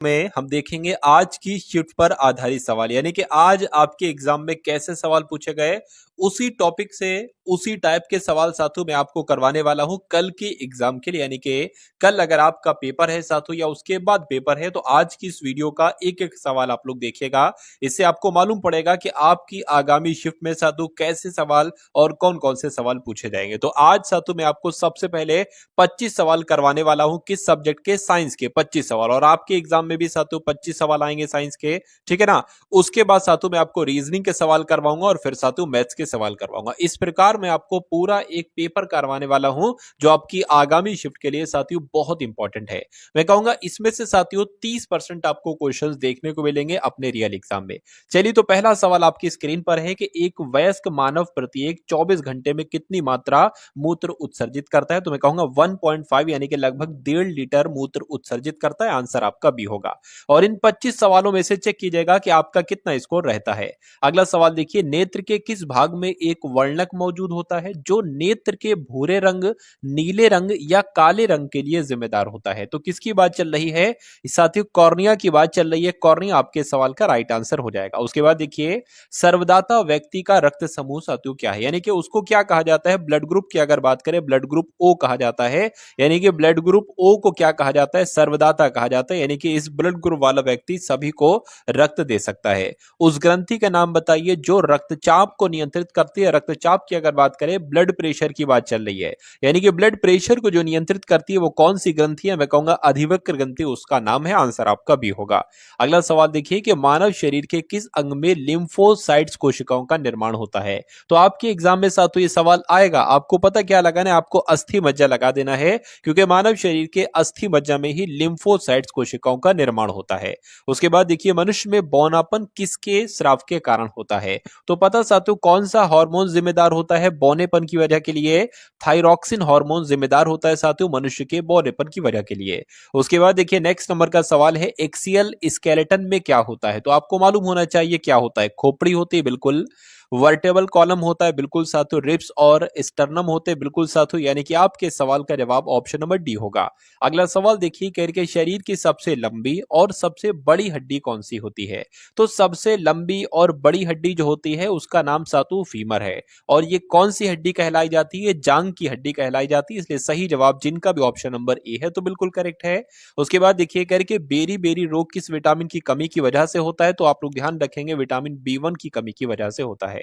में हम देखेंगे आज की शिफ्ट पर आधारित सवाल, यानी कि आज आपके एग्जाम में कैसे सवाल पूछे गए उसी टॉपिक से उसी टाइप के सवाल साथियों मैं आपको करवाने वाला हूं कल के एग्जाम के लिए। यानी कि कल अगर आपका पेपर है साथियों या उसके बाद पेपर है तो आज की इस वीडियो का एक एक सवाल आप लोग देखिएगा। इससे आपको मालूम पड़ेगा कि आपकी आगामी शिफ्ट में साथियों कैसे सवाल और कौन कौन से सवाल पूछे जाएंगे। तो आज साथियों मैं आपको सबसे पहले 25 सवाल करवाने वाला हूं किस सब्जेक्ट के, साइंस के 25 सवाल, और आपके एग्जाम में भी साथियों 25 सवाल आएंगे साइंस के, ठीक है ना। उसके बाद साथियों मैं आपको रीजनिंग के सवाल करवाऊंगा और फिर साथियों मैथ्स के सवाल करवाऊंगा। इस प्रकार मैं आपको पूरा एक पेपर करवाने वाला हूं जो आपकी आगामी शिफ्ट के लिए साथियों बहुत इंपॉर्टेंट है। मैं कहूंगा इसमें से साथियों 30% आपको क्वेश्चंस देखने को मिलेंगे अपने रियल एग्जाम में। चलिए तो पहला सवाल आपकी स्क्रीन पर है कि एक वयस्क मानव प्रत्येक 24 घंटे में कितनी मात्रा मूत्र उत्सर्जित करता है। तो मैं कहूंगा 1.5 यानी कि लगभग 1.5 लीटर मूत्र उत्सर्जित करता है। आंसर आपका बी होगा। और इन 25 सवालों में से चेक कीजिएगा कि आपका कितना स्कोर रहता है। अगला सवाल देखिए, नेत्र के किस भाग में एक वर्णक मौजूद होता है जो नेत्र के भूरे रंग, नीले रंग या काले रंग के लिए जिम्मेदार होता है। तो किसकी बात चल रही है साथियों? कॉर्निया की बात चल रही है। कॉर्निया आपके सवाल का राइट आंसर हो जाएगा। उसके बाद देखिए, सर्वदाता व्यक्ति का रक्त समूह साथियों क्या है, यानी कि उसको क्या कहा जाता है? ब्लड ग्रुप की अगर बात करें ब्लड ग्रुप ओ कहा जाता है। यानी कि ब्लड ग्रुप ओ को क्या कहा जाता है? सर्वदाता कहा जाता है। यानी कि इस ब्लड ग्रुप वाला व्यक्ति सभी को रक्त दे सकता है। उस ग्रंथि का नाम बताइए जो रक्तचाप को नियंत्रित करती है। रक्तचाप की अगर बात करें, ब्लड प्रेशर की बात चल रही है, यानी कि ब्लड प्रेशर को जो नियंत्रित करती है वो कौन सी ग्रंथि है? मैं कहूंगा अधिवक्र ग्रंथि उसका नाम है। आंसर आपका बी होगा। अगला सवाल देखिए कि मानव शरीर के किस अंग में लिम्फोसाइट्स कोशिकाओं का निर्माण होता है। तो आपके एग्जाम में साथियों ये सवाल आएगा। आपको पता क्या लगाना है? आपको अस्थि मज्जा लगा देना है, क्योंकि मानव शरीर के अस्थि मज्जा में ही लिम्फोसाइट्स कोशिकाओं का निर्माण होता है। उसके बाद देखिए, मनुष्य में बौनापन किसके स्राव के कारण होता है? तो पता साथियों कौन सा हार्मोन जिम्मेदार होता है बौनेपन की वजह के लिए? थायरॉक्सिन हार्मोन जिम्मेदार होता है साथियों मनुष्य के बौनेपन की वजह के लिए। उसके बाद देखिए, नेक्स्ट नंबर का सवाल है, एक्सियल स्केलेटन में क्या होता है? तो आपको मालूम होना चाहिए क्या होता है। खोपड़ी होती है, बिल्कुल। वर्टेबल कॉलम होता है, बिल्कुल साथियों। रिब्स और स्टर्नम होते हैं, बिल्कुल साथियों। यानी कि आपके सवाल का जवाब ऑप्शन नंबर डी होगा। अगला सवाल देखिए, कह के शरीर की सबसे लंबी और सबसे बड़ी हड्डी कौन सी होती है? तो सबसे लंबी और बड़ी हड्डी जो होती है उसका नाम साथियों फीमर है। और ये कौन सी हड्डी कहलाई जाती है? जांग की हड्डी कहलाई जाती है। इसलिए सही जवाब जिनका भी ऑप्शन नंबर ए है तो बिल्कुल करेक्ट है। उसके बाद देखिए, कह के बेरी बेरी रोग किस विटामिन की कमी की वजह से होता है? तो आप लोग ध्यान रखेंगे विटामिन बी1 की कमी की वजह से होता है।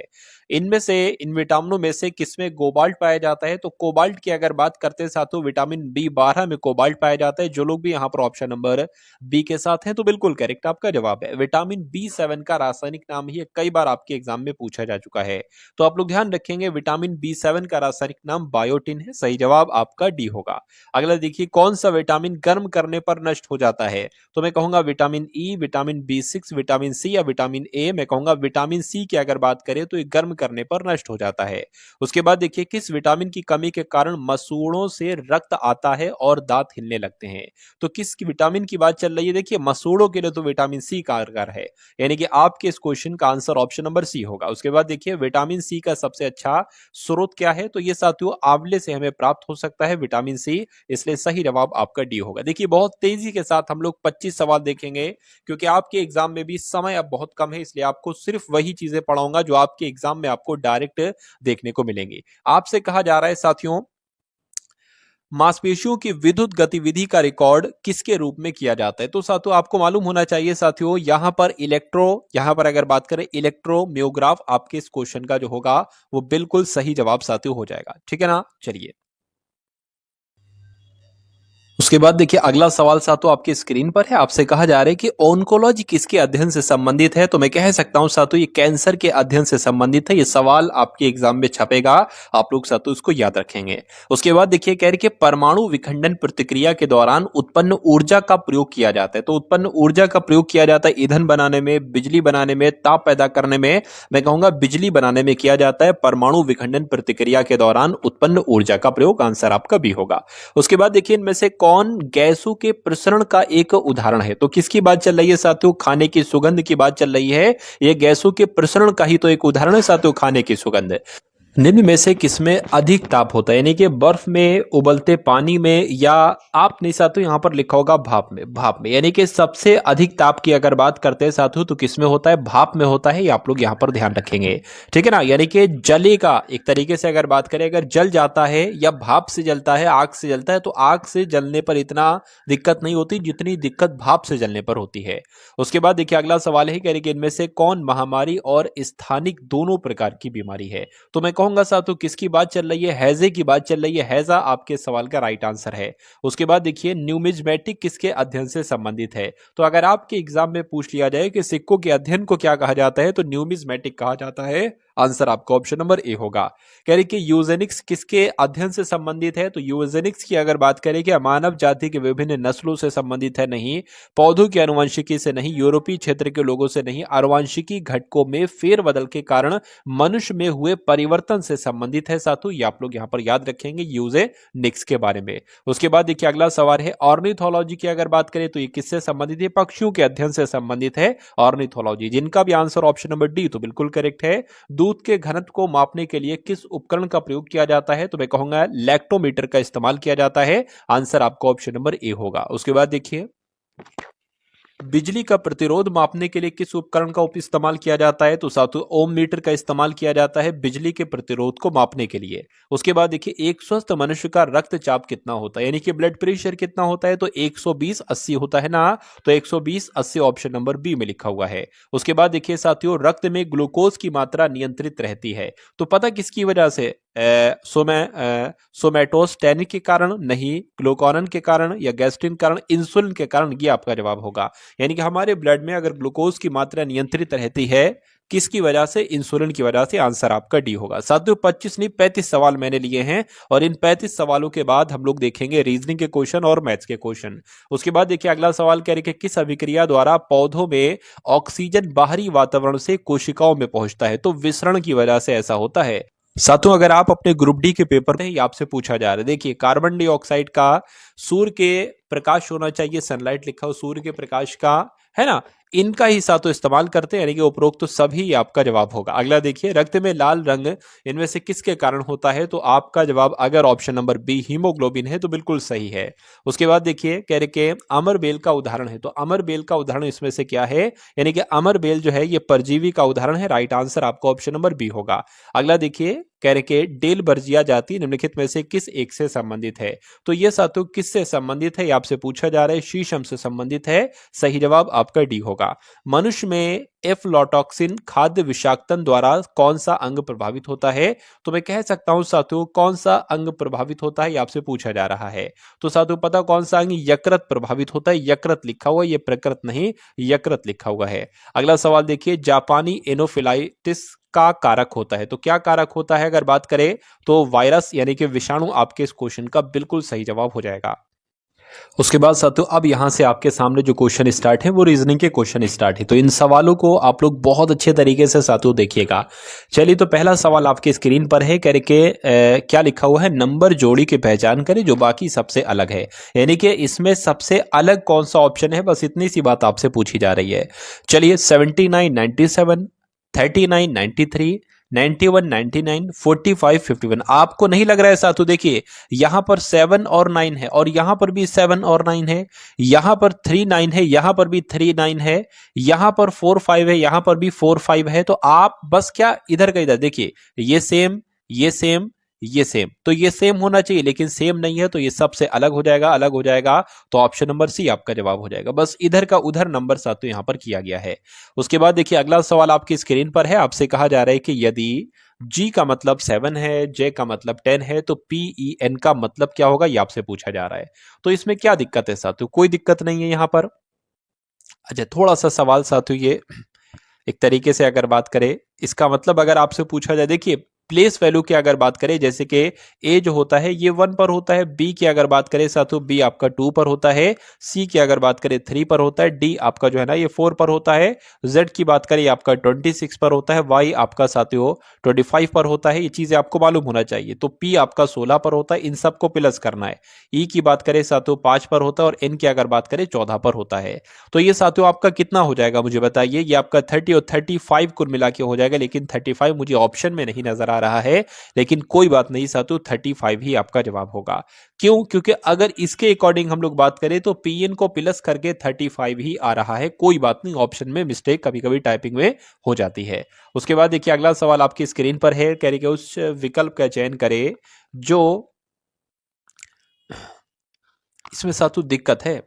इनमें से, इन विटामिनों में से किसमें कोबाल्ट पाया जाता है? तो कोबाल्ट की अगर बात करते हैं साथियों, विटामिन बी12 में कोबाल्ट पाया जाता है। जो लोग भी यहां पर ऑप्शन नंबर बी के साथ हैं तो बिल्कुल करेक्ट आपका जवाब है। विटामिन बी7 का रासायनिक नाम ही कई बार आपके एग्जाम में पूछा जा चुका है, तो आप लोग ध्यान रखेंगे विटामिन बी7 का रासायनिक नाम बायोटिन है। सही जवाब आपका डी होगा। अगला देखिए, कौन सा विटामिन गर्म करने पर नष्ट हो जाता है? तो मैं कहूंगा विटामिन ई, विटामिन बी6, विटामिन सी या विटामिन ए। मैं कहूंगा विटामिन सी की अगर बात करें तो ये गर्म करने पर नष्ट हो जाता है। उसके बाद देखिए, किस विटामिन की कमी के कारण मसूड़ों से रक्त आता है और दांत हिलने लगते हैं? तो किस विटामिन की बात चल रही है? देखिए, मसूड़ों के लिए तो विटामिन सी कारगर है, यानी कि आपके इस क्वेश्चन का आंसर ऑप्शन नंबर सी होगा। उसके बाद देखिए, विटामिन सी का सबसे अच्छा स्रोत क्या है? तो ये साथियों आंवले से हमें प्राप्त हो सकता है विटामिन सी। इसलिए सही जवाब आपका डी होगा। देखिए, बहुत तेजी के साथ हम लोग 25 सवाल देखेंगे, क्योंकि आपके एग्जाम में भी समय अब बहुत कम है। इसलिए आपको सिर्फ वही चीजें पढ़ाऊंगा जो आपके एग्जाम में आपको डायरेक्ट देखने को मिलेंगी। आपसे कहा जा रहा है साथियों, मांसपेशियों की विद्युत गतिविधि का रिकॉर्ड किसके रूप में किया जाता है? तो साथियों आपको मालूम होना चाहिए साथियों, यहां पर अगर बात करें इलेक्ट्रोमियोग्राफ आपके इस क्वेश्चन का जो होगा वो बिल्कुल सही जवाब साथियों हो जाएगा, ठीक है ना। चलिए, उसके बाद देखिए, अगला सवाल साथियों आपकी स्क्रीन पर है। आपसे कहा जा रहा है कि ओन्कोलॉजी किसके अध्ययन से संबंधित है? तो मैं कह सकता हूं साथियों ये कैंसर के अध्ययन से संबंधित है। ये सवाल आपके एग्जाम में छपेगा, आप लोग साथियों इसको याद रखेंगे। उसके बाद देखिए, कह रहे कि परमाणु विखंडन प्रक्रिया के दौरान उत्पन्न ऊर्जा का प्रयोग किया जाता है। तो उत्पन्न ऊर्जा का प्रयोग किया जाता है ईंधन बनाने में, बिजली बनाने में, ताप पैदा करने में। मैं कहूंगा बिजली बनाने में किया जाता है परमाणु विखंडन प्रक्रिया के दौरान उत्पन्न ऊर्जा का प्रयोग। आंसर आपका बी होगा। उसके बाद देखिए, इनमें से कौन गैसों के प्रसरण का एक उदाहरण है? तो किसकी बात चल रही है साथियों? खाने की सुगंध की बात चल रही है। यह गैसों के प्रसरण का ही तो एक उदाहरण है साथियों, खाने की सुगंध। निम्न में से किसमें अधिक ताप होता है, यानी कि बर्फ में, उबलते पानी में, या आप नहीं साथियों यहाँ पर लिखा होगा भाप में। भाप में यानी कि सबसे अधिक ताप की अगर बात करते हैं साथियों तो किसमें होता है, भाप में होता है। ये आप लोग यहाँ पर ध्यान रखेंगे, ठीक है ना। यानी कि जलेगा, एक तरीके से अगर बात करें, अगर जल जाता है या भाप से जलता है, आग से जलता है, तो आग से जलने पर इतना दिक्कत नहीं होती जितनी दिक्कत भाप से जलने पर होती है। उसके बाद देखिए अगला सवाल है कि इनमें से कौन महामारी और स्थानिक दोनों प्रकार की बीमारी है। तो मैं कहूंगा साथियों किसकी बात चल रही है, हैजे की बात चल रही है। हैजा आपके सवाल का राइट आंसर है। उसके बाद देखिए न्यूमिज्मेटिक किसके अध्ययन से संबंधित है। तो अगर आपके एग्जाम में पूछ लिया जाए कि सिक्कों के अध्ययन को क्या कहा जाता है तो न्यूमिज्मेटिक कहा जाता है। आंसर आपका ऑप्शन नंबर ए होगा। कह रही कि यूजेनिक्स किसके अध्ययन से संबंधित है। तो यूजेनिक्स की अगर बात करें कि मानव जाति के विभिन्न नस्लों से संबंधित है, नहीं। पौधों की आनुवंशिकी से नहीं, यूरोपीय क्षेत्र के लोगों से नहीं, आनुवंशिकी घटकों में फेरबदल के कारण मनुष्य में हुए परिवर्तन से संबंधित है साथियों। ये आप लोग यहां पर याद रखेंगे यूजेनिक्स के बारे में। उसके बाद देखिए अगला सवाल है ऑर्निथोलॉजी की अगर बात करें तो ये किससे संबंधित है, पक्षियों के अध्ययन से संबंधित है ऑर्निथोलॉजी, जिनका भी आंसर ऑप्शन नंबर डी तो बिल्कुल करेक्ट है। दूध के घनत्व को मापने के लिए किस उपकरण का प्रयोग किया जाता है। तो मैं कहूंगा लैक्टोमीटर का इस्तेमाल किया जाता है। आंसर आपका ऑप्शन नंबर ए होगा। उसके बाद देखिए बिजली का प्रतिरोध मापने के लिए किस उपकरण का इस्तेमाल किया जाता है। तो साथियों ओम मीटर का इस्तेमाल किया जाता है बिजली के प्रतिरोध को मापने के लिए। उसके बाद देखिए एक स्वस्थ मनुष्य का रक्तचाप कितना होता है, यानी कि ब्लड प्रेशर कितना होता है। तो 120/80 होता है ना। तो 120/80 ऑप्शन नंबर बी में लिखा हुआ है। उसके बाद देखिए साथियों रक्त में ग्लूकोज की मात्रा नियंत्रित रहती है। तो पता किसकी वजह से, सोमैटोस्टेनिक के कारण, नहीं ग्लूकागॉन के कारण, या गैस्ट्रिन के कारण, इंसुलिन के कारण। ये आपका जवाब होगा। यानी कि हमारे ब्लड में अगर ग्लूकोज की मात्रा नियंत्रित रहती है किसकी वजह से, इंसुलिन की वजह से। आंसर आपका डी होगा। साथियों 25 नहीं 35 सवाल मैंने लिए हैं और इन 35 सवालों के बाद हम लोग देखेंगे रीजनिंग के क्वेश्चन और मैथ्स के क्वेश्चन। उसके बाद देखिए अगला सवाल कह रहे कि किस अभिक्रिया द्वारा पौधों में ऑक्सीजन बाहरी वातावरण से कोशिकाओं में पहुंचता है। तो विसरण की वजह से ऐसा होता है। साथियों अगर आप अपने ग्रुप डी के पेपर में आपसे पूछा जा रहा है, देखिए कार्बन डाइऑक्साइड का सूर्य के प्रकाश होना चाहिए, सनलाइट लिखा हो सूर्य के प्रकाश का, है ना, इनका ही साथियों इस्तेमाल करते हैं, यानी कि उपरोक्त तो सभी आपका जवाब होगा। अगला देखिए रक्त में लाल रंग इनमें से किसके कारण होता है। तो आपका जवाब अगर ऑप्शन नंबर बी हीमोग्लोबिन है तो बिल्कुल सही है। उसके बाद देखिए कह रहे कि अमर बेल का उदाहरण है। तो अमर बेल का उदाहरण इसमें से क्या है, यानी कि अमर बेल जो है ये परजीवी का उदाहरण है। राइट आंसर आपका ऑप्शन नंबर बी होगा। अगला देखिए कह रहे कि डेल बर्जिया जाति निम्नलिखित में से किस एक से संबंधित है। तो ये साथियों किससे संबंधित है, आपसे पूछा जा रहा है। शीशम से संबंधित है। सही जवाब आपका डी होगा। मनुष्य में एफ्लॉटॉक्सिन खाद्य विषाक्तन द्वारा कौन सा अंग प्रभावित होता है। तो मैं कह सकता हूं साथियों कौन सा अंग प्रभावित होता है, आपसे पूछा जा रहा है। तो साथियों पता कौन सा अंग, यकृत प्रभावित होता है। यकृत लिखा हुआ, ये प्रकृत नहीं यकृत लिखा हुआ है। अगला सवाल देखिए जापानी एनोफिलाइटिस का कारक होता है। तो क्या कारक होता है अगर बात करें तो वायरस यानी कि विषाणु आपके इस क्वेश्चन का बिल्कुल सही जवाब हो जाएगा। उसके बाद साथियों अब यहां से आपके सामने जो क्वेश्चन स्टार्ट है वो रीजनिंग के क्वेश्चन स्टार्ट है। तो इन सवालों को आप लोग बहुत अच्छे तरीके से साथियों देखिएगा। चलिए तो पहला सवाल आपकी स्क्रीन पर है, कह रहे कि क्या लिखा हुआ है, नंबर जोड़ी की पहचान करें जो बाकी सबसे अलग है। यानी कि इसमें सबसे अलग कौन सा ऑप्शन है, बस इतनी सी बात आपसे पूछी जा रही है। चलिए 79, 97, 39, 93, 91, 99, 45, 51। आपको नहीं लग रहा है साथियों, देखिए यहां पर 7 और 9 है और यहां पर भी 7 और 9 है, यहां पर 3 9 है, यहां पर भी 3 9 है, यहां पर 4 5 है, यहां पर भी 4 5 है। तो आप बस क्या इधर का इधर देखिए, ये सेम, ये सेम, ये सेम, तो ये सेम होना चाहिए लेकिन सेम नहीं है, तो ये सबसे अलग हो जाएगा, अलग हो जाएगा। तो ऑप्शन नंबर सी आपका जवाब हो जाएगा। बस इधर का उधर नंबर साथियों यहां पर किया गया है। उसके बाद देखिए अगला सवाल आपकी स्क्रीन पर है। आपसे कहा जा रहा है कि यदि G का मतलब 7 है, J का मतलब 10 है, तो PEN का मतलब क्या होगा, ये आपसे पूछा जा रहा है। तो इसमें क्या दिक्कत है साथियों, कोई दिक्कत नहीं है यहां पर। अच्छा थोड़ा सा सवाल साथियों ये एक तरीके से अगर बात करें, इसका मतलब अगर आपसे पूछा जाए, देखिए प्लेस वैल्यू की अगर बात करें, जैसे कि ए जो होता है ये 1 पर होता है, बी की अगर बात करें साथियों बी आपका 2 पर होता है, सी की अगर बात करें 3 पर होता है, डी आपका जो है ना ये 4 पर होता है, जेड की बात करें आपका 26 पर होता है, वाई आपका साथियों 25 पर होता है। ये चीजें आपको मालूम होना चाहिए। तो पी आपका 16 पर होता है, इन सबको प्लस करना है। ई की बात करें साथियों 5 पर होता है और एन की अगर बात करें 14 पर होता है। तो ये साथियों आपका कितना हो जाएगा मुझे बताइए। ये आपका 30 और 35 कुल मिला के हो जाएगा, लेकिन 35 मुझे ऑप्शन में नहीं नजर आ आ रहा है, लेकिन कोई बात नहीं साथियों, 35 ही आपका जवाब होगा। क्यों? क्योंकि अगर इसके अकॉर्डिंग हम लोग बात करें तो पीएन को प्लस करके 35 ही आ रहा है। कोई बात नहीं, ऑप्शन में मिस्टेक कभी कभी टाइपिंग में हो जाती है। उसके बाद देखिए अगला सवाल आपकी स्क्रीन पर है, कह रही कि उस विकल्प का चयन करें जो इसमें सातु दिक्कत है,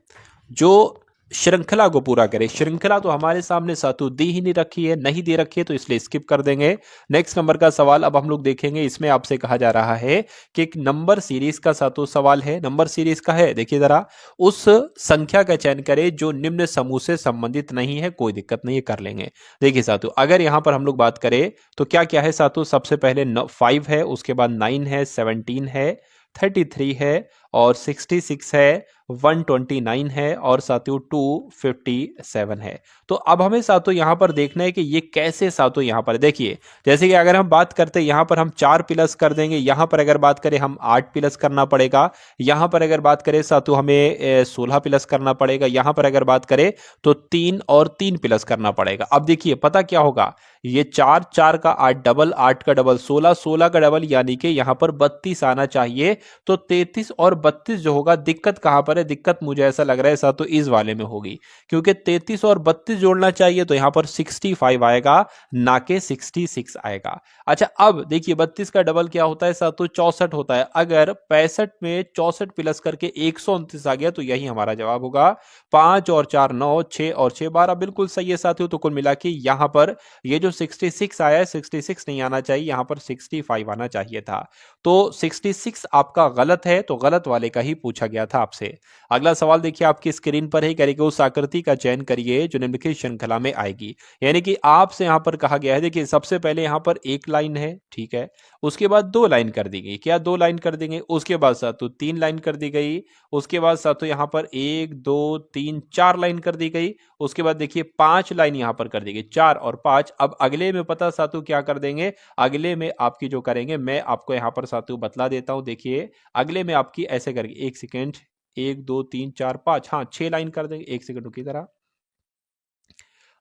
जो श्रृंखला को पूरा करे। श्रृंखला तो हमारे सामने सातु दी ही नहीं रखी है, नहीं दे रखी है, तो इसलिए स्किप कर देंगे। नेक्स्ट नंबर का सवाल अब हम लोग देखेंगे। इसमें आपसे कहा जा रहा है कि एक नंबर सीरीज का सातु सवाल है। नंबर सीरीज का है, देखिए जरा, उस संख्या का चयन करें जो निम्न समूह से संबंधित नहीं है। कोई दिक्कत नहीं है, कर लेंगे। देखिए सातु, अगर यहां पर हम लोग बात करें तो क्या क्या है सातु, सबसे पहले 5 है, उसके बाद 9 है, 17 है, 33 है और 66 है, 129 है और साथियों 257 है। तो अब हमें साथियों यहां पर देखना है कि ये कैसे साथियों यहां पर देखिए, जैसे कि अगर हम बात करते हैं यहां पर हम 4 प्लस कर देंगे, यहां पर अगर बात करें हम 8 प्लस करना पड़ेगा, यहां पर अगर बात करें साथियों हमें 16 प्लस करना पड़ेगा, यहां पर अगर बात करें तो 3 और 3 प्लस करना पड़ेगा। अब देखिए पता क्या होगा, ये 4 4 का 8 डबल, 8 का डबल 16, 16 का डबल यानी कि यहां पर 32 आना चाहिए। तो 33 और 32 जो होगा, दिक्कत कहां पर है? दिक्कत मुझे ऐसा लग रहा है साथ तो इस वाले में होगी, क्योंकि 33 और 32 जोड़ना चाहिए तो यहां पर 65 आएगा, ना कि 66 आएगा। अच्छा अब देखिए 32 का डबल क्या होता है साथ तो 64 होता है। अगर 65 में 64 प्लस करके 129 आ गया तो यही हमारा जवाब होगा। 5 और 4 9, 6 और 6 12, बिल्कुल सही है साथियों। तो कुल मिला के यहां पर ये जो 66 आया है, 66 नहीं आना चाहिए, यहां पर 65 आना चाहिए था। तो 66 आपका गलत है, तो गलत वाले का ही पूछा गया था आपसे। अगला सवाल देखिए आपकी स्क्रीन पर है, करिए उस आकृति का चयन करिए जो निम्नलिखित श्रृंखला में आएगी। यानी कि आपसे यहां पर कहा गया है, देखिए सबसे पहले यहां पर एक लाइन है, ठीक है, उसके बाद 2 लाइन कर दी गई, क्या 2 लाइन कर देंगे, उसके बाद सातों 3 लाइन कर दी गई, उसके बाद सातों यहां पर 1 2 3 4 लाइन कर दी गई, उसके बाद देखिए 5 लाइन यहां पर कर दी गई, 4 और 5। अब अगले में पता सातों क्या कर देंगे, अगले में आपकी जो करेंगे मैं आपको यहां पर सातों बतला देता हूं। देखिए अगले में आपकी ऐसे करके, एक सेकेंड, 1 2 3 4 5, हाँ 6 लाइन कर देंगे। एक सेकंड रुकी जरा,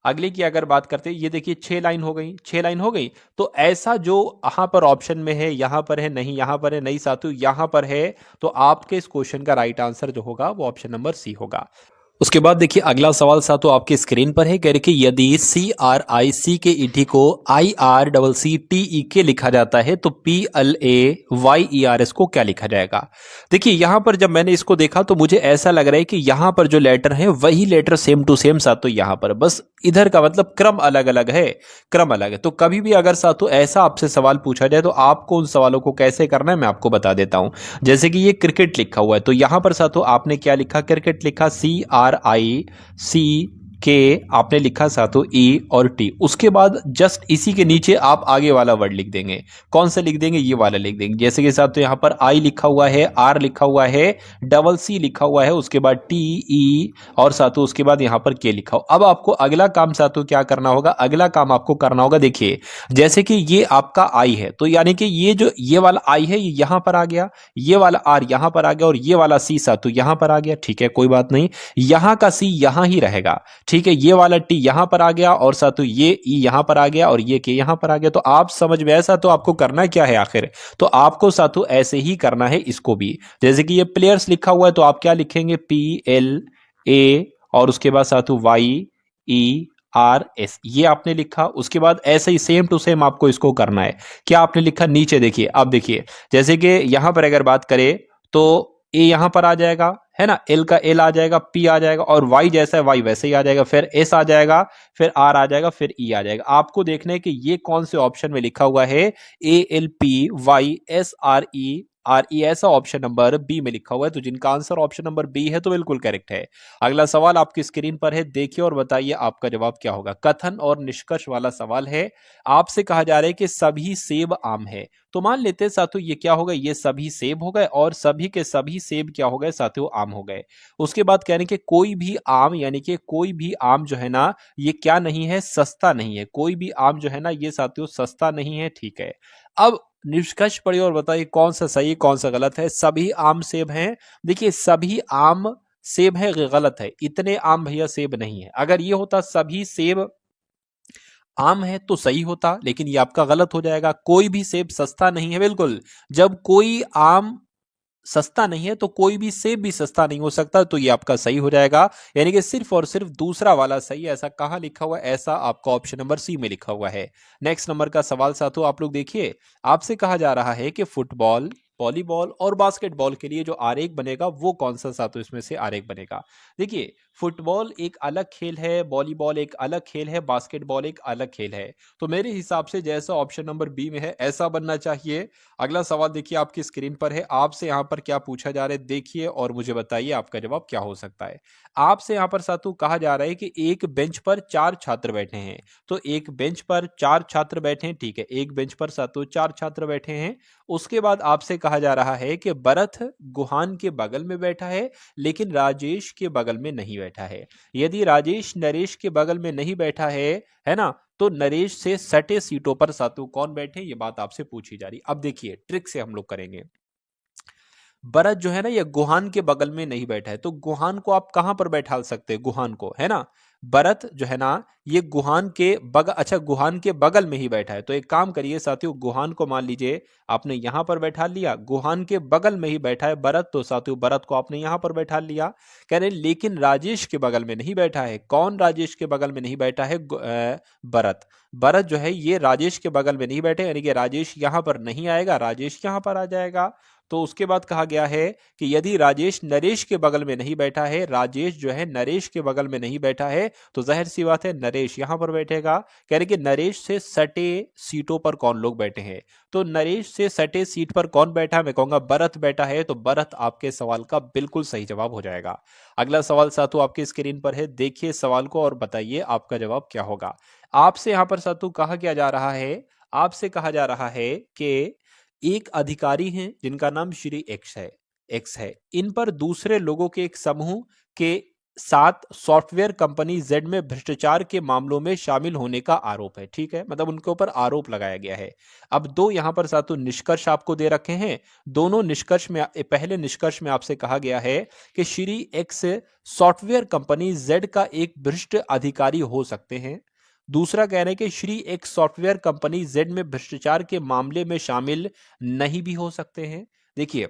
अगले की अगर बात करते हैं, ये देखिए 6 लाइन हो गई, 6 लाइन हो गई। तो ऐसा जो यहां पर ऑप्शन में है, यहां पर है नहीं, यहां पर है नहीं साथियों, यहां पर है, तो आपके इस क्वेश्चन का राइट आंसर जो होगा वो ऑप्शन नंबर सी होगा। उसके बाद देखिए अगला सवाल साथियों आपकी स्क्रीन पर है, कह रहे कि यदि CRIC को IRCCTE लिखा जाता है तो PLAYERS को क्या लिखा जाएगा? देखिए यहां पर जब मैंने इसको देखा तो मुझे ऐसा लग रहा है कि यहां पर जो लेटर है वही लेटर सेम टू सेम साथियों यहां पर, बस इधर का मतलब क्रम अलग अलग है, क्रम अलग है। तो कभी भी अगर साथियों ऐसा आपसे सवाल पूछा जाए तो आपको उन सवालों को कैसे करना है मैं आपको बता देता हूं। जैसे कि ये क्रिकेट लिखा हुआ है, तो यहां पर साथियों आपने क्या लिखा, क्रिकेट लिखा, CRIC आपने लिखा साथियों E और T, उसके बाद जस्ट इसी के नीचे आप आगे वाला वर्ड लिख देंगे। कौन सा लिख देंगे? ये वाला लिख देंगे। जैसे कि साथियों यहाँ पर I लिखा हुआ है, R लिखा हुआ है, डबल C लिखा हुआ है, उसके बाद TE और साथियों उसके बाद यहाँ पर K लिखा हो। अब आपको अगला काम साथियों क्या करना होगा, अगला काम आपको करना होगा, देखिए जैसे कि ये आपका I है, तो यानी कि ये जो ये वाला I है ये यहाँ पर आ गया, ये वाला R यहाँ पर आ गया और ये वाला C साथियों यहाँ पर आ गया, ठीक है, कोई बात नहीं, यहाँ का C यहाँ ही रहेगा, ठीक है, ये वाला टी यहां पर आ गया और साथियों ये ई यहां पर आ गया और ये के यहां पर आ गया। तो आप समझ में ऐसा, तो आपको करना क्या है आखिर, तो आपको साथियों ऐसे ही करना है इसको भी। जैसे कि ये प्लेयर्स लिखा हुआ है तो आप क्या लिखेंगे, PLA और उसके बाद साथियों YERS, ये आपने लिखा। उसके बाद ऐसे ही सेम टू सेम आपको इसको करना है। क्या आपने लिखा, नीचे देखिए, अब देखिए जैसे कि यहां पर अगर बात करें तो ए यहां पर आ जाएगा, है ना, एल का एल आ जाएगा, पी आ जाएगा और वाई जैसा है वाई वैसे ही आ जाएगा, फिर एस आ जाएगा, फिर आर आ जाएगा, फिर ई आ जाएगा। आपको देखना है कि ये कौन से ऑप्शन में लिखा हुआ है, ALPYSRERE, ऐसा ऑप्शन नंबर बी में लिखा हुआ है। तो जिनका आंसर ऑप्शन नंबर बी है तो बिल्कुल करेक्ट है। अगला सवाल आपकी स्क्रीन पर है, देखिए और बताइए आपका जवाब क्या होगा। कथन और निष्कर्ष वाला सवाल है। आपसे कहा जा रहा है कि सभी सेब आम है, तो मान लेते हैं साथियों ये क्या हो गए, ये सभी सेब हो गए और सभी के सभी सेब क्या हो गए साथियों, आम हो गए। उसके बाद कह रहे हैं कि कोई भी आम, यानी कि कोई भी आम जो है ना ये क्या नहीं है, सस्ता नहीं है, कोई भी आम जो है ना ये साथियों सस्ता नहीं है, ठीक है। अब निष्कर्ष पढ़िए और बताइए कौन सा सही कौन सा गलत है। सभी आम सेब हैं, देखिए सभी आम सेब है, गलत है, इतने आम भैया सेब नहीं है। अगर ये होता सभी सेब आम है तो सही होता, लेकिन ये आपका गलत हो जाएगा। कोई भी सेब सस्ता नहीं है, बिल्कुल। जब कोई आम सस्ता नहीं है तो कोई भी सेब भी सस्ता नहीं हो सकता, तो ये आपका सही हो जाएगा। यानी कि सिर्फ और सिर्फ दूसरा वाला सही है। ऐसा कहां लिखा हुआ है? ऐसा आपका ऑप्शन नंबर सी में लिखा हुआ है। नेक्स्ट नंबर का सवाल साथियों आप लोग देखिए, आपसे कहा जा रहा है कि फुटबॉल, वॉलीबॉल और बास्केटबॉल के लिए जो आरेख बनेगा वो कौन सा साथियों इसमें से आरेख बनेगा। देखिए, फुटबॉल एक अलग खेल है, वॉलीबॉल एक अलग खेल है, बास्केटबॉल एक अलग खेल है। तो मेरे हिसाब से जैसा ऑप्शन नंबर बी में है ऐसा बनना चाहिए। अगला सवाल देखिए आपकी स्क्रीन पर है। आपसे यहाँ पर क्या पूछा जा रहा है देखिए और मुझे बताइए आपका जवाब क्या हो सकता है। आपसे यहाँ पर सातू कहा जा रहा है कि एक बेंच पर 4 छात्र बैठे हैं। तो एक बेंच पर 4 छात्र बैठे हैं, ठीक है, एक बेंच पर सातू 4 छात्र बैठे हैं। उसके बाद आपसे कहा जा रहा है कि भरत गुहान के बगल में बैठा है लेकिन राजेश के बगल में नहीं बैठा है। यदि राजेश नरेश के बगल में नहीं बैठा है ना, तो नरेश से सटे सीटों पर सातु कौन बैठे, ये बात आपसे पूछी जा रही। अब देखिए ट्रिक से हम लोग करेंगे। भरत जो है ना ये गुहान के बगल में नहीं बैठा है, तो गुहान को आप कहां पर बैठा सकते हैं? गुहान को, है ना, भरत जो है ना ये गुहान के बगल, अच्छा गुहान के बगल में ही बैठा है। तो एक काम करिए साथियों, गुहान को मान लीजिए आपने यहां पर बैठा लिया, गुहान के बगल में ही बैठा है भरत, तो साथियों भरत को आपने यहां पर बैठा लिया। कह रहे लेकिन राजेश के बगल में नहीं बैठा है। कौन राजेश के बगल में नहीं बैठा है? भरत। भरत जो है ये राजेश के बगल में नहीं बैठे, यानी कि राजेश यहां पर नहीं आएगा, राजेश यहां पर आ जाएगा। तो उसके बाद कहा गया है कि यदि राजेश नरेश के बगल में नहीं बैठा है, राजेश जो है नरेश के बगल में नहीं बैठा है, तो जाहिर सी बात है नरेश यहां पर बैठेगा। कह रहे कि नरेश से सटे सीटों पर कौन लोग बैठे हैं? तो नरेश से सटे सीट पर कौन बैठा? मैं कहूंगा भरत बैठा है, तो भरत आपके सवाल का बिल्कुल सही जवाब हो जाएगा। अगला सवाल सातु आपकी स्क्रीन पर है, देखिए सवाल को और बताइए आपका जवाब क्या होगा। आपसे यहां पर सातु कहा क्या जा रहा है? आपसे कहा जा रहा है कि एक अधिकारी हैं जिनका नाम श्री एक्स है। इन पर दूसरे लोगों के एक समूह के साथ सॉफ्टवेयर कंपनी जेड में भ्रष्टाचार के मामलों में शामिल होने का आरोप है, ठीक है, मतलब उनके ऊपर आरोप लगाया गया है। अब दो यहां पर सातों निष्कर्ष आपको दे रखे हैं। दोनों निष्कर्ष में, पहले निष्कर्ष में आपसे कहा गया है कि Shri x software company Z का एक भ्रष्ट अधिकारी हो सकते हैं। दूसरा कह रहे हैं कि श्री एक सॉफ्टवेयर कंपनी जेड में भ्रष्टाचार के मामले में शामिल नहीं भी हो सकते हैं। देखिए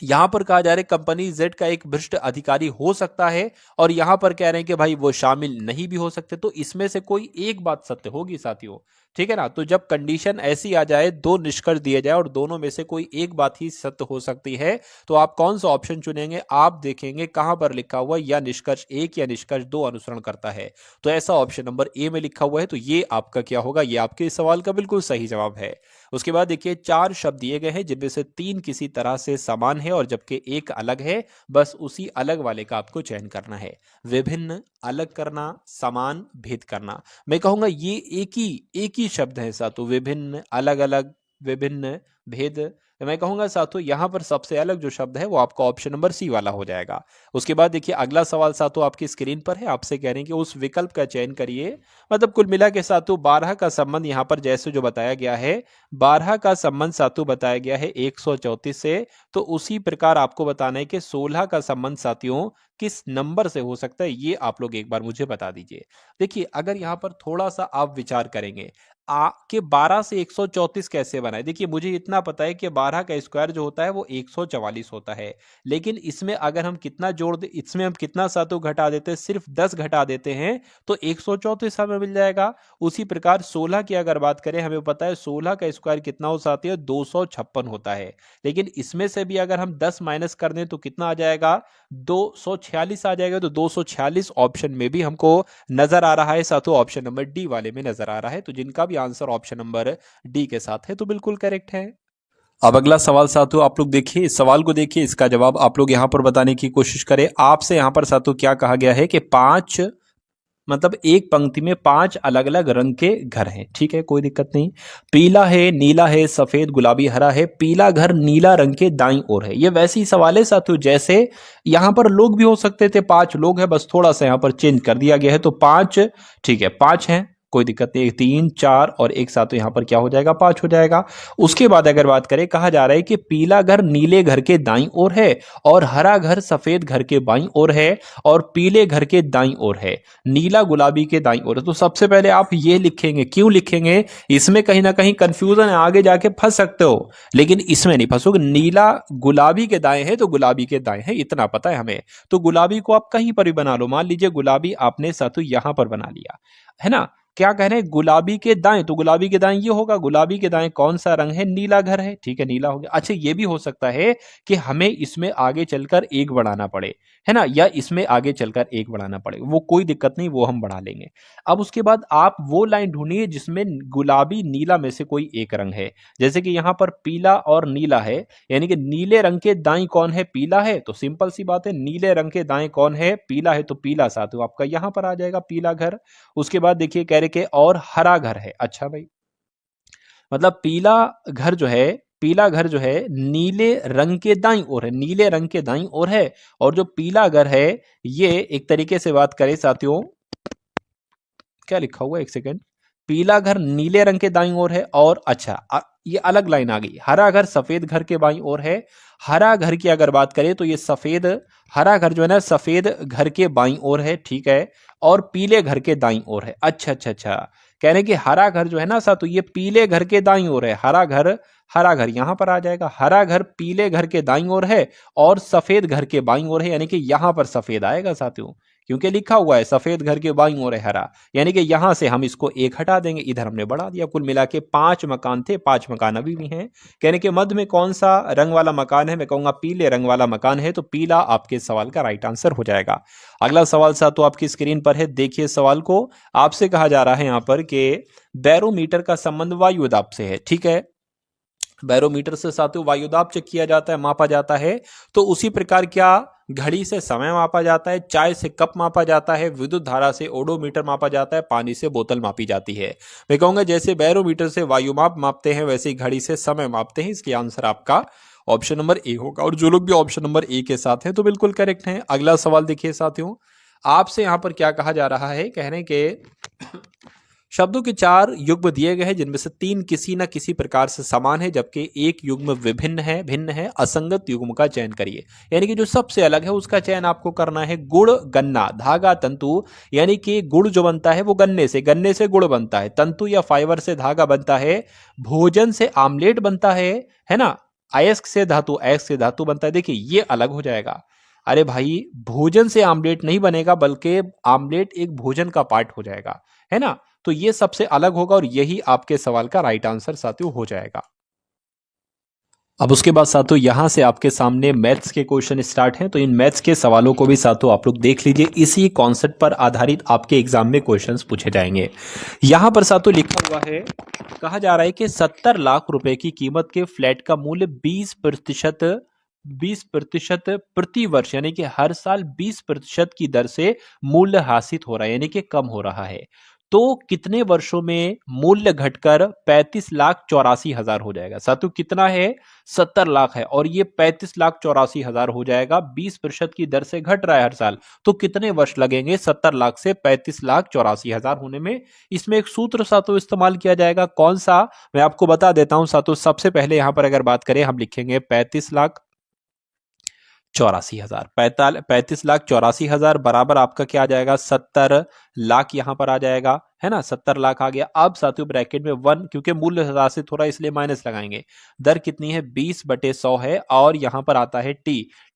यहां पर कहा जा रहा है कंपनी जेड का एक भ्रष्ट अधिकारी हो सकता है, और यहां पर कह रहे हैं कि भाई वो शामिल नहीं भी हो सकते। तो इसमें से कोई एक बात सत्य होगी साथियों, ठीक है ना। तो जब कंडीशन ऐसी आ जाए, दो निष्कर्ष दिए जाए और दोनों में से कोई एक बात ही सत्य हो सकती है, तो आप कौन सा ऑप्शन चुनेंगे? आप देखेंगे कहां पर लिखा हुआ या निष्कर्ष एक या निष्कर्ष दो अनुसरण करता है। तो ऐसा ऑप्शन नंबर ए में लिखा हुआ है, तो ये आपका क्या होगा? ये आपके सवाल का बिल्कुल सही जवाब है। उसके बाद देखिए 4 शब्द दिए गए हैं जिनमें से 3 किसी तरह से समान है और जबकि एक अलग है। बस उसी अलग वाले का आपको चयन करना है। विभिन्न, अलग करना, समान, भेद करना। मैं कहूंगा ये एक ही शब्द है साथों, विभिन्न, अलग अलग, विभिन्न, भेद। मैं कहूंगा साथों यहां पर सबसे अलग जो शब्द है वो आपका ऑप्शन नंबर सी वाला हो जाएगा। उसके बाद देखिए अगला सवाल साथों आपकी स्क्रीन पर है। आपसे कह रहे हैं कि उस विकल्प का चयन करिए, मतलब कुल मिला के साथों 12 का संबंध यहां पर जैसे जो बताया गया है, 12 का संबंध साथियों बताया गया है 134 से। तो उसी प्रकार आपको बताना है कि 16 का संबंध साथियों किस नंबर से हो सकता है, ये आप लोग एक बार मुझे बता दीजिए। देखिए अगर यहां पर थोड़ा सा आप विचार करेंगे के 12 से 134 कैसे बना है। देखिए मुझे इतना पता है कि 12 का स्क्वायर जो होता है वो 144 होता है, लेकिन इसमें अगर हम कितना जोड़ दे, इसमें हम कितना सातों घटा देते हैं, सिर्फ 10 घटा देते हैं तो 134 हमें मिल जाएगा। उसी प्रकार 16 की अगर बात करें, हमें पता है 16 का स्क्वायर कितना हो जाती है, 256 होता है, लेकिन इसमें से भी अगर हम 10 माइनस कर दें तो कितना आ जाएगा, 246 आ जाएगा। तो 246 ऑप्शन में भी हमको नजर आ रहा है साथों, ऑप्शन नंबर डी वाले में नजर आ रहा है। तो जिनका भी आंसर ऑप्शन नंबर डी के साथ है तो बिल्कुल करेक्ट है। अब अगला सवाल साथियों आप लोग देखिए, इस सवाल को देखिए, इसका जवाब आप लोग यहां पर बताने की कोशिश करें। आपसे यहां पर साथियों क्या कहा गया है कि 5, मतलब एक पंक्ति में 5 अलग अलग रंग के घर हैं, ठीक है, कोई दिक्कत नहीं। पीला है, नीला है, सफेद, गुलाबी, हरा है। पीला घर नीला रंग के दाईं ओर है। ये वैसे ही सवाल है साथियों जैसे यहां पर लोग भी हो सकते थे, 5 लोग हैं, बस थोड़ा सा यहां पर चेंज कर दिया गया है। तो 5, ठीक है, 5 हैं, कोई दिक्कत नहीं, 3 4 और एक साथ तो यहाँ पर क्या हो जाएगा, 5 हो जाएगा। उसके बाद अगर बात करें, कहा जा रहा है कि पीला घर नीले घर के दाईं ओर है और हरा घर सफेद घर के बाईं ओर है और पीले घर के दाईं ओर है, नीला गुलाबी के दाईं ओर है। तो सबसे पहले आप ये लिखेंगे, क्यों लिखेंगे, इसमें कहीं ना कहीं कंफ्यूजन है, आगे जाके फंस सकते हो, लेकिन इसमें नहीं फंसोगे। नीला गुलाबी के दाएं है तो गुलाबी के दाएं है, इतना पता है हमें। तो गुलाबी को आप कहीं पर भी बना लो, मान लीजिए गुलाबी आपने साथू यहां पर बना लिया है ना। क्या कह रहे हैं, गुलाबी के दाएं, तो गुलाबी के दाएं ये होगा, गुलाबी के दाएं कौन सा रंग है, नीला घर है, ठीक है, नीला हो गया। अच्छा, ये भी हो सकता है कि हमें इसमें आगे चलकर एक बढ़ाना पड़े, है ना, या इसमें आगे चलकर एक बढ़ाना पड़े, वो कोई दिक्कत नहीं, वो हम बढ़ा लेंगे। अब उसके बाद आप वो लाइन ढूंढिए जिसमें गुलाबी नीला में से कोई एक रंग है। जैसे कि यहां पर पीला और नीला है, यानी कि नीले रंग के दाएं कौन है, पीला है, तो सिंपल सी बात है, नीले रंग के दाएं कौन है, पीला है, तो पीला साथी आपका यहां पर आ जाएगा, पीला घर। उसके बाद देखिए कह रहे के और हरा घर है। अच्छा भाई, मतलब पीला घर जो है नीले रंग के दाईं ओर है, नीले रंग के दाईं ओर है। और जो पीला घर है ये एक तरीके से बात करें साथियों, क्या लिखा हुआ है, एक सेकेंड, पीला घर नीले रंग के दाईं ओर है। और अच्छा ये अलग लाइन आ गई, हरा घर सफेद घर के बाईं ओर है। हरा घर की अगर बात करें तो ये सफेद, हरा घर जो है ना सफेद घर के बाईं ओर है, ठीक है, और पीले घर के दाईं ओर है। अच्छा अच्छा अच्छा, कह रहे हैं कि हरा घर जो है ना सा, तो ये पीले घर के दाईं ओर है, हरा घर यहां पर आ जाएगा, हरा घर पीले घर के दाईं ओर है और सफेद घर के बाईं ओर है, यानी कि यहां पर सफेद आएगा साथियों, क्योंकि लिखा हुआ है सफेद घर के बाईं ओर है हरा, यानी कि यहां से हम इसको एक हटा देंगे, इधर हमने बढ़ा दिया। कुल मिला के 5 मकान थे, 5 मकान अभी भी हैं। कहने के मध्य में कौन सा रंग वाला मकान है, मैं कहूंगा पीले रंग वाला मकान है, तो पीला आपके सवाल का राइट आंसर हो जाएगा। अगला सवाल सा तो आपकी स्क्रीन पर है, देखिए सवाल को। आपसे कहा जा रहा है यहां पर कि बैरोमीटर का संबंध वायुदाब से है, ठीक है, बैरोमीटर से साथियों वायुदाब चेक किया जाता है, मापा जाता है। तो उसी प्रकार क्या घड़ी से समय मापा जाता है, चाय से कप मापा जाता है, विद्युत धारा से ओडोमीटर मापा जाता है, पानी से बोतल मापी जाती है। मैं कहूंगा जैसे बैरोमीटर से वायुमाप मापते हैं वैसे ही घड़ी से समय मापते हैं। इसकी आंसर आपका ऑप्शन नंबर ए होगा। और जो लोग भी ऑप्शन नंबर ए के साथ हैं तो बिल्कुल करेक्ट हैं। अगला सवाल देखिए साथियों, आपसे यहां पर क्या कहा जा रहा है, कह रहे हैं कि शब्दों के 4 युग्म दिए गए हैं जिनमें से 3 किसी न किसी प्रकार से समान है जबकि एक युग्म भिन्न है, असंगत युग्म का चयन करिए। यानी कि जो सबसे अलग है उसका चयन आपको करना है। गुड़ गन्ना धागा तंतु, यानी कि गुड़ जो बनता है वो गन्ने से गुड़ बनता है, तंतु या फाइबर से धागा बनता है, भोजन से आमलेट बनता है ना, अयस्क से धातु बनता है। देखिए ये अलग हो जाएगा। अरे भाई, भोजन से आमलेट नहीं बनेगा बल्कि आमलेट एक भोजन का पार्ट हो जाएगा, है ना। तो ये सबसे अलग होगा और यही आपके सवाल का राइट आंसर साथियों हो जाएगा। अब उसके बाद साथियों यहां से आपके सामने मैथ्स के क्वेश्चन स्टार्ट हैं, तो इन मैथ्स के सवालों को भी साथियों आप लोग देख लीजिए। इसी कॉन्सेप्ट पर आधारित आपके एग्जाम में क्वेश्चंस पूछे जाएंगे। यहां पर साथियों लिखा हुआ है, कहा जा रहा है कि 70 लाख रुपए की कीमत के फ्लैट का मूल्य 20% प्रति वर्ष, यानी कि हर साल 20% की दर से मूल्य हासिल हो रहा है, यानी कि कम हो रहा है। तो कितने वर्षों में मूल्य घटकर 35,84,000 हो जाएगा साथियों। कितना है, 70 लाख है और ये 35,84,000 हो जाएगा, 20% की दर से घट रहा है हर साल। तो कितने वर्ष लगेंगे 70 लाख से 35,84,000 होने में। इसमें एक सूत्र साथियों इस्तेमाल किया जाएगा, कौन सा, मैं आपको बता देता हूं साथियों। सबसे पहले यहां पर अगर बात करें, हम लिखेंगे 35,84,000, 35,84,000 बराबर आपका क्या आ जाएगा, 70 लाख यहां पर आ जाएगा, है ना, 70 लाख आ गया। अब साथियों ब्रैकेट में 1, क्योंकि मूल्य हासिल हो रहा है इसलिए माइनस लगाएंगे। दर कितनी है, 20/100 है और यहां पर आता है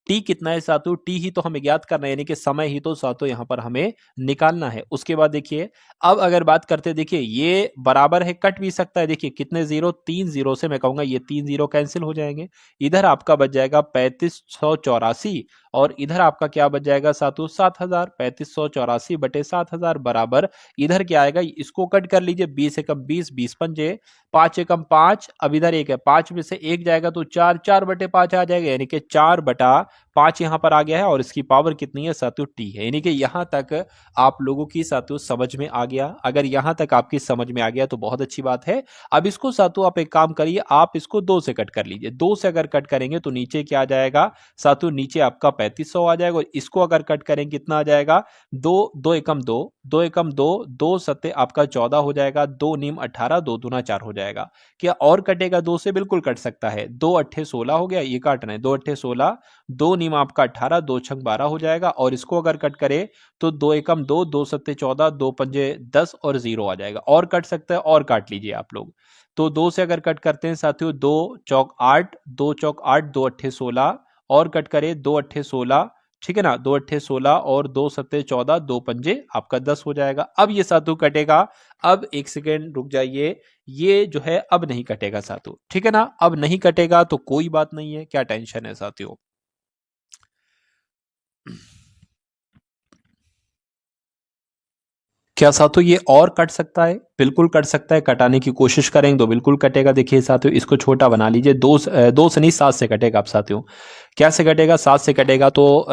टी कितना है साथियों, टी ही तो हमें ज्ञात करना है, यानी कि समय ही तो साथियों यहां पर हमें निकालना है। उसके बाद देखिए, अब अगर बात करते, देखिए ये बराबर है, कट भी सकता है। देखिए कितने जीरो, 3 जीरो से मैं कहूंगा ये 3 जीरो कैंसिल हो जाएंगे। इधर आपका बच जाएगा 3584 और इधर आपका क्या बच जाएगा साथियों, 7,000। 3584/7,000 बराबर इधर क्या आएगा, इसको कट कर लीजिए, 20 एकम 20, 20 पंजे 5 एकम 5। अब इधर एक है, 5 में से एक जाएगा तो 4, 4/5 आ जाएगा, यानी कि 4/5 5 यहाँ पर आ गया है और इसकी पावर कितनी है साथियों, टी है। यानी कि यहाँ तक आप लोगों की साथियों समझ में आ गया। अगर यहाँ तक आपकी समझ में आ गया तो बहुत अच्छी बात है। अब इसको साथियों आप एक काम करिए, आप इसको 2 से कट कर लीजिए। 2 से अगर कट करेंगे तो नीचे क्या आ जाएगा साथियों, नीचे आपका 3500 आ जाएगा। और इसको अगर कट करेंगे कितना आ जाएगा, 2 एकम 2, 2 एकम 2, 2 सत्ते आपका 14 हो जाएगा, 2 नीम 18, 2 दूना 4 हो जाएगा। क्या और कटेगा 2 से? बिल्कुल कट सकता है। 2 अट्ठे 16 हो गया, ये काटना है, 2 अट्ठे 16, 2 नीम आपका 18, 2 छंग 12 हो जाएगा। और इसको अगर कट करे तो 2 एकम 2, 2 सत्ते 14, 2 पंजे 10 और 0 आ जाएगा। और कट सकता है, और काट लीजिए आप लोग। तो 2 से अगर कट करते हैं साथियों, 2 चौक 8, 2 चौक 8, 2 अट्ठे 16, और कट करे 2 अट्ठे 16, ठीक है ना, 2 अट्ठे 16 और 2 सत्ते 14, 2 पंजे आपका 10 हो जाएगा। अब ये साथियों कटेगा। अब एक सेकेंड रुक जाइए, ये जो है अब नहीं कटेगा साथियों, ठीक है ना, अब नहीं कटेगा तो कोई बात नहीं है, क्या टेंशन है साथियों। क्या साथियों ये और कट सकता है? बिल्कुल कट सकता है। कटाने की कोशिश करेंगे तो बिल्कुल कटेगा। देखिए साथियों, इसको छोटा बना लीजिए। 2 से नहीं, 7 से कटेगा। आप साथियों कैसे कटेगा? 7 से कटेगा तो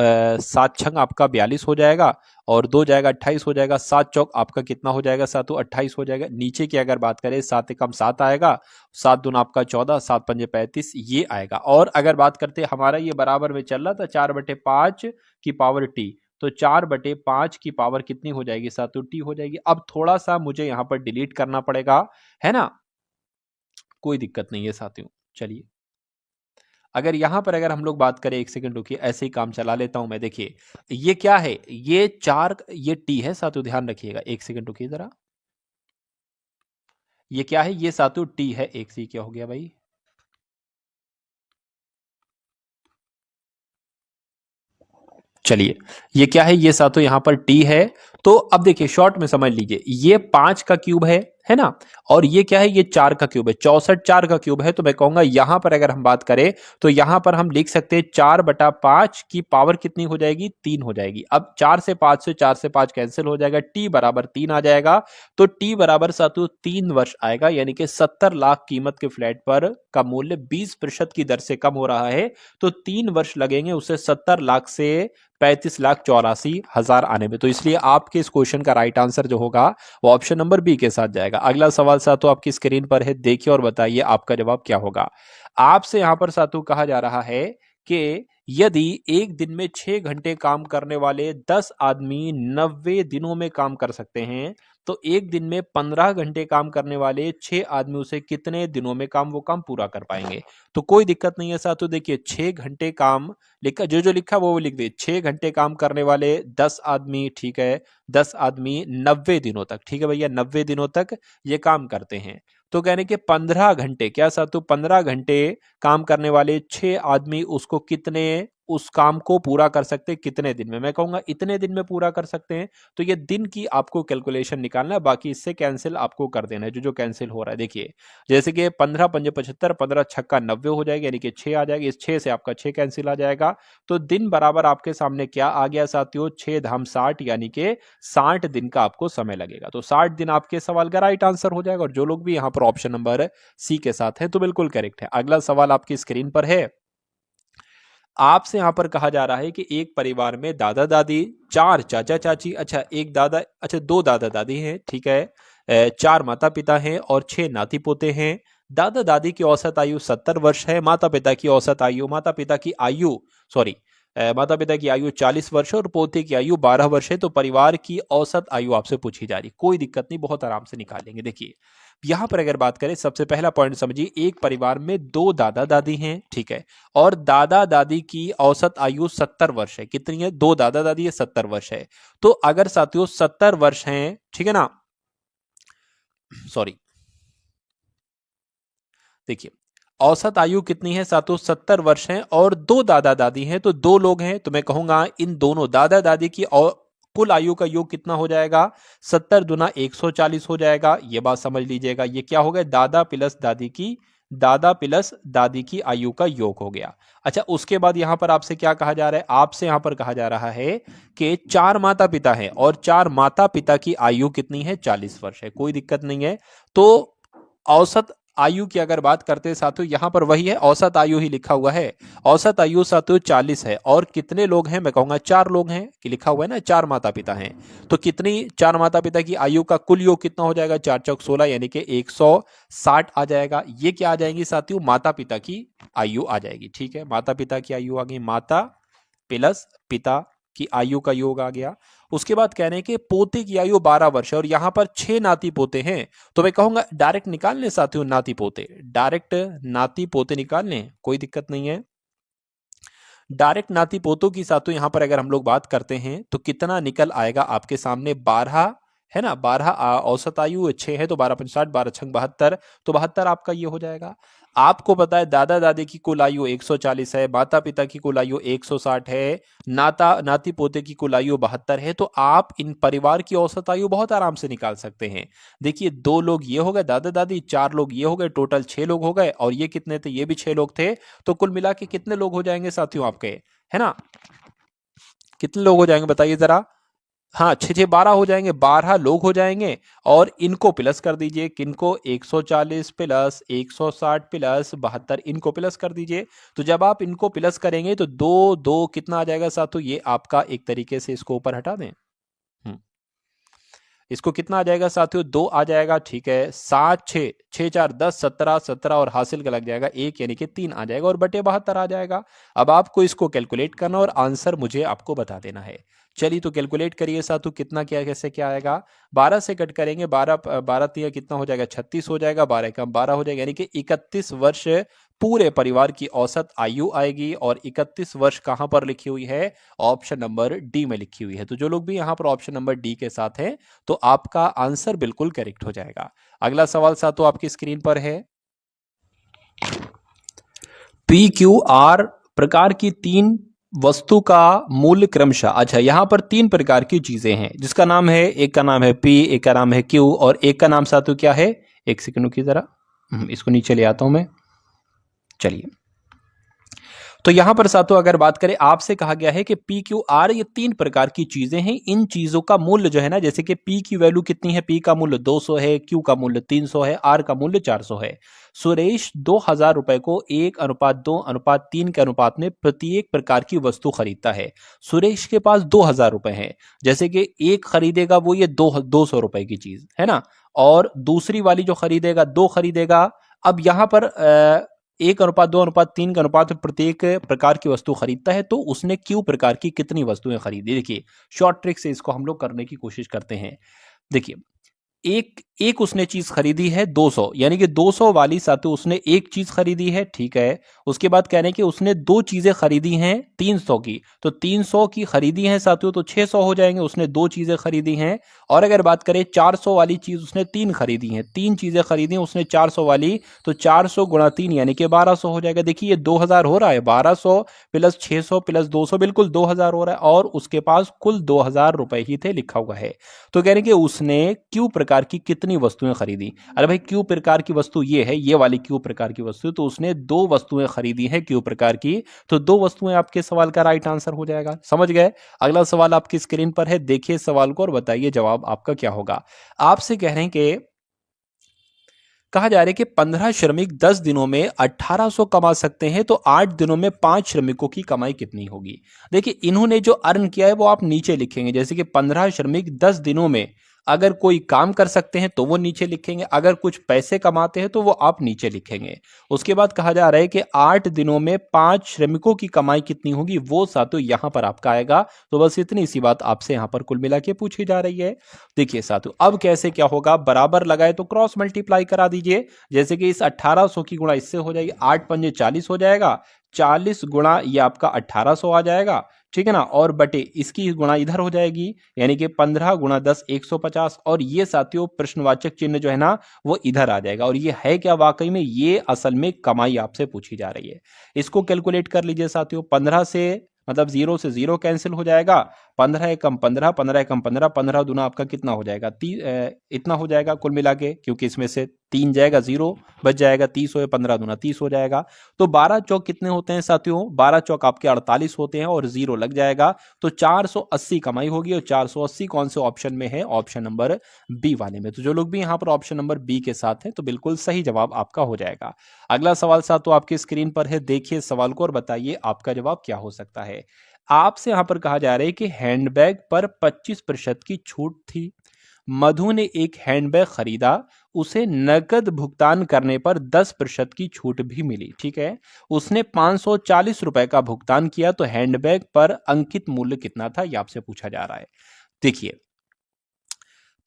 7 छंग आपका 42 हो जाएगा, और 2 जाएगा 28 हो जाएगा। 7 चौक आपका कितना हो जाएगा साथियों, 28 हो जाएगा। नीचे की अगर बात करें, 7 एकम 7 आएगा, 7 दूना आपका 14, 7 पंजे 35, ये आएगा। और अगर बात करते हैं, हमारा ये बराबर में चल रहा था 4/5 की पावर टी, तो 4/5 की पावर कितनी हो जाएगी साथियों, टी हो जाएगी। अब थोड़ा सा मुझे यहां पर डिलीट करना पड़ेगा, है ना, कोई दिक्कत नहीं है साथियों। चलिए, अगर यहां पर अगर हम लोग बात करें, एक सेकंड रुकिए, ऐसे ही काम चला लेता हूं मैं। देखिए ये क्या है, ये 4, ये टी है साथियों, ध्यान रखिएगा। एक सेकंड रुकिए जरा, ये क्या है, ये साथियों टी है। एक सी क्या हो गया भाई, चलिए ये क्या है, ये साथियों यहां पर टी है। तो अब देखिए शॉर्ट में समझ लीजिए, ये 5 का क्यूब है ना, और ये क्या है, ये 4 का क्यूब है। 64 4 का क्यूब है। तो मैं कहूंगा यहां पर अगर हम बात करें तो यहां पर हम लिख सकते हैं 4/5 की पावर कितनी हो जाएगी, 3 हो जाएगी। अब 4 से 5 से 4 से 5 कैंसिल हो जाएगा, टी बराबर 3 आ जाएगा। तो टी बराबर साथियों 3 वर्ष आएगा, यानी कि 70 लाख कीमत के फ्लैट पर का मूल्य 20% की दर से कम हो रहा है। तो 3 वर्ष लगेंगे उसे 70 लाख से 35,84,000 आने में। तो इसलिए आपके इस क्वेश्चन का राइट आंसर जो होगा वो ऑप्शन नंबर बी के साथ जाएगा। अगला सवाल साथियों आपकी स्क्रीन पर है, देखिए और बताइए आपका जवाब क्या होगा। आपसे यहां पर साथियों कहा जा रहा है कि यदि एक दिन में 6 घंटे काम करने वाले 10 आदमी 90 दिनों में काम कर सकते हैं, तो एक दिन में 15 घंटे काम करने वाले 6 आदमी उसे कितने दिनों में वो काम पूरा कर पाएंगे। तो कोई दिक्कत नहीं है साथियों। देखिए 6 घंटे काम लिखा, जो जो लिखा वो लिख दे। 6 घंटे काम करने वाले 10 आदमी, ठीक है, 10 आदमी 90 दिनों तक, ठीक है भैया, 90 दिनों तक ये काम करते हैं। तो कहने के 15 घंटे, क्या साथियों 15 घंटे काम करने वाले 6 आदमी उसको कितने, उस काम को पूरा कर सकते हैं कितने दिन में। मैं कहूंगा इतने दिन में पूरा कर सकते हैं। तो ये दिन की आपको कैलकुलेशन निकालना है, बाकी इससे कैंसिल आपको कर देना है जो जो कैंसिल हो रहा है। देखिए जैसे कि 15 पंजे 75, 15 छक्का 90 हो जाएगा, यानी कि 6 आ जाएगा। इस 6 से आपका 6 कैंसिल आ जाएगा। तो दिन बराबर आपके सामने क्या आ गया साथियों, 6 धाम 60, यानी कि 60 दिन का आपको समय लगेगा। तो 60 दिन आपके सवाल का राइट आंसर हो जाएगा। और जो लोग भी यहाँ पर ऑप्शन नंबर सी के साथ है तो बिल्कुल करेक्ट है। अगला सवाल आपकी स्क्रीन पर है। आपसे यहां पर कहा जा रहा है कि एक परिवार में दादा दादी, 4 चाचा चाची, अच्छा एक दादा, अच्छा 2 दादा दादी हैं, ठीक है, 4 माता पिता हैं और 6 नाती पोते हैं। दादा दादी की औसत आयु 70 वर्ष है। माता पिता की औसत आयु, माता पिता की आयु, सॉरी, माता पिता की आयु 40 वर्ष है और पोते की आयु 12 वर्ष है। तो परिवार की औसत आयु आपसे पूछी जा रही। कोई दिक्कत नहीं, बहुत आराम से निकालेंगे। देखिए यहां पर अगर बात करें, सबसे पहला पॉइंट समझिए, एक परिवार में 2 दादा दादी हैं, ठीक है, और दादा दादी की औसत आयु 70 वर्ष है। कितनी है, 2 दादा दादी है, 70 वर्ष है। तो अगर साथियों 70 वर्ष हैं, ठीक है ना, सॉरी, देखिए औसत आयु कितनी है साथियों, 70 वर्ष है, और 2 दादा दादी हैं, तो 2 लोग हैं। तो मैं कहूंगा इन दोनों दादा दादी की कुल आयु का योग कितना हो जाएगा, 70 दुना 140 हो जाएगा। ये बात समझ लीजिएगा। ये क्या हो गया, दादा प्लस दादी की आयु का योग हो गया। अच्छा उसके बाद यहां पर आपसे क्या कहा जा रहा है, आपसे यहां पर कहा जा रहा है कि 4 माता पिता हैं और 4 माता पिता की आयु कितनी है, 40 वर्ष है। कोई दिक्कत नहीं है। तो औसत आयु की अगर बात करते हैं साथियों, यहां पर वही है, औसत आयु ही लिखा हुआ है। औसत आयु साथियों 40 है। और कितने लोग हैं, मैं कहूंगा 4 लोग हैं, कि लिखा हुआ है ना 4 माता पिता हैं। तो कितनी 4 माता पिता की आयु का कुल योग कितना हो जाएगा, 4 चौक 16 यानी कि 160 आ जाएगा। ये क्या आ जाएगी साथियों, माता पिता की आयु आ जाएगी। ठीक है, माता पिता की आयु आ गई, माता प्लस पिता की आयु का योग आ गया। उसके बाद कह रहे हैं कि पोते की आयु 12 वर्ष है और यहां पर 6 नाती पोते हैं। तो मैं कहूंगा डायरेक्ट निकाल लें साथियों, नाती पोते, डायरेक्ट नाती पोते निकाल लें, कोई दिक्कत नहीं है। डायरेक्ट नाती पोतों की साथियों यहां पर अगर हम लोग बात करते हैं तो कितना निकल आएगा आपके सामने, 12 है ना, 12 औसत आयु 6 है तो 12 पंच 60, 12 छंग 72, तो 72 आपका ये हो जाएगा। आपको पता है दादा दादी की कुल आयु 140 है, माता पिता की कुल आयु 160 है, नाती पोते की कुल आयु 72 है। तो आप इन परिवार की औसत आयु बहुत आराम से निकाल सकते हैं। देखिए 2 लोग ये हो गए दादा दादी, 4 लोग ये हो गए, टोटल 6 लोग हो गए, और ये कितने थे, ये भी 6 लोग थे। तो कुल मिला के कितने लोग हो जाएंगे साथियों आपके, है ना, कितने लोग हो जाएंगे बताइए जरा। हाँ, 6 6 12 हो जाएंगे, 12 लोग हो जाएंगे। और इनको प्लस कर दीजिए, किनको, 140 प्लस 160 प्लस 72, इनको प्लस कर दीजिए। तो जब आप इनको प्लस करेंगे तो 2 2 कितना आ जाएगा साथियों, ये आपका एक तरीके से इसको ऊपर हटा दें, इसको कितना आ जाएगा साथियों, 2 आ जाएगा। ठीक है, 7 6 6 4 10 17 17 और हासिल का लग जाएगा 1 यानी कि 3 आ जाएगा और बटे 72 आ जाएगा। अब आपको इसको कैलकुलेट करना और आंसर मुझे आपको बता देना है। चलिए तो कैलकुलेट करिए साथियों, कितना क्या कैसे क्या आएगा। 12 से कट करेंगे, 12 12 तिया कितना हो जाएगा, 36 हो जाएगा, 12 कम 12 हो जाएगा, यानी कि 31 वर्ष पूरे परिवार की औसत आयु आएगी। और 31 वर्ष कहां पर लिखी हुई है, ऑप्शन नंबर डी में लिखी हुई है। तो जो लोग भी यहां पर ऑप्शन नंबर डी के साथ हैं तो आपका आंसर बिल्कुल करेक्ट हो जाएगा। अगला सवाल साथियों आपकी स्क्रीन पर है, पी क्यू आर प्रकार की 3 वस्तु का मूल्य क्रमशः, अच्छा यहां पर 3 प्रकार की चीजें हैं जिसका नाम है, एक का नाम है पी, एक का नाम है क्यू और एक का नाम साथियों क्या है, एक सेकंड की जरा, इसको नीचे ले आता हूं मैं। चलिए तो यहां पर साथियों अगर बात करें, आपसे कहा गया है कि पी क्यू आर ये 3 प्रकार की चीजें हैं, इन चीजों का मूल्य जो है ना, जैसे कि पी की वैल्यू कितनी है, पी का मूल्य 200 है, क्यू का मूल्य 300 है, आर का मूल्य 400 है। सुरेश 2000 रुपए को 1:2:3 के अनुपात में प्रत्येक प्रकार की वस्तु खरीदता है। सुरेश के पास 2000 रुपए हैं, जैसे कि एक खरीदेगा वो ये 200 रुपए की चीज है ना, और दूसरी वाली जो खरीदेगा 2 खरीदेगा। अब यहां पर 1:2:3 के अनुपात में प्रत्येक प्रकार की वस्तु खरीदता है, तो उसने क्यू प्रकार की कितनी वस्तुएं खरीदी। देखिए शॉर्ट ट्रिक से इसको हम लोग करने की कोशिश करते हैं। देखिए एक एक उसने चीज खरीदी है 200, यानी कि 200 वाली साथियों उसने एक चीज खरीदी है, ठीक है। उसके बाद कह रहे हैं कि उसने 2 चीजें खरीदी हैं 300 की, तो 300 की खरीदी है साथियों तो 600 हो जाएंगे, उसने 2 चीजें खरीदी हैं। और अगर बात करें 400 वाली चीज उसने 3 खरीदी हैं, 3 चीजें खरीदी हैं उसने 400 वाली, तो 400 गुणा 3 यानी कि 1200 हो जाएगा। देखिए ये 2000 हो रहा है, 1200 प्लस 600 प्लस 200 बिल्कुल 2000 हो रहा है, और उसके पास कुल 2000 रुपए ही थे लिखा हुआ है। तो कह रहे हैं कि उसने क्यू प्रकार की कितनी वस्तुएं खरीदी। अरे भाई क्यू प्रकार की वस्तु ये है, ये वाली क्यू प्रकार की वस्तु, तो उसने 2 वस्तुएं खरीदी हैं क्यू प्रकार की, तो 2 वस्तुएं आपके सवाल का राइट आंसर हो जाएगा। समझ गए। अगला सवाल आपकी स्क्रीन पर है, देखिए सवाल को और बताइए जवाब आपका क्या होगा। आपसे कह रहे हैं कि कहा जा रहा है कि 15 श्रमिक 10 दिनों में 1800 कमा सकते हैं, तो 8 दिनों में 5 श्रमिकों की कमाई कितनी होगी। देखिए इन्होंने जो अर्न किया है वो आप नीचे लिखेंगे, जैसे कि 15 श्रमिक 10 दिनों में अगर कोई काम कर सकते हैं तो वो नीचे लिखेंगे, अगर कुछ पैसे कमाते हैं तो वो आप नीचे लिखेंगे। उसके बाद कहा जा रहा है कि 8 दिनों में 5 श्रमिकों की कमाई कितनी होगी, वो साथियों यहां पर आपका आएगा। तो बस इतनी सी बात आपसे यहां पर कुल मिला के पूछी जा रही है। देखिए साथियों अब कैसे क्या होगा, बराबर लगाए तो क्रॉस मल्टीप्लाई करा दीजिए, जैसे कि इस 1800 की गुणा इससे हो जाएगी, 8 पंजे 40 हो जाएगा, 40 गुणा ये आपका 1800 आ जाएगा, ठीक है ना, और बटे इसकी गुणा इधर हो जाएगी, यानी कि 15 गुणा 10 150, और ये साथियों प्रश्नवाचक चिन्ह जो है ना वो इधर आ जाएगा। और ये है क्या वाकई में, ये असल में कमाई आपसे पूछी जा रही है। इसको कैलकुलेट कर लीजिए साथियों, 15 से मतलब 0 से 0 कैंसिल हो जाएगा, 15 एकम 15, 15 एकम 15, 15 दूना आपका कितना हो जाएगा, इतना हो जाएगा कुल मिला के, क्योंकि इसमें से 3 जाएगा 0 बच जाएगा, 30 हो 15 दूना 30 हो जाएगा। तो 12 चौक कितने होते हैं साथियों, 12 चौक आपके 48 होते हैं और 0 लग जाएगा, तो 480 कमाई होगी। और 480 कौन से ऑप्शन में है, ऑप्शन नंबर बी वाले में। तो जो लोग भी यहां पर ऑप्शन नंबर बी के साथ हैं तो बिल्कुल सही जवाब आपका हो जाएगा। अगला सवाल साथियों आपकी स्क्रीन पर है, देखिए सवाल को और बताइए आपका जवाब क्या हो सकता है। आपसे यहां पर कहा जा रहा है कि हैंडबैग पर 25% की छूट थी। मधु ने एक हैंडबैग खरीदा, उसे नकद भुगतान करने पर 10% की छूट भी मिली। ठीक है, उसने 540 रुपए का भुगतान किया, तो हैंडबैग पर अंकित मूल्य कितना था, यह आपसे पूछा जा रहा है। देखिए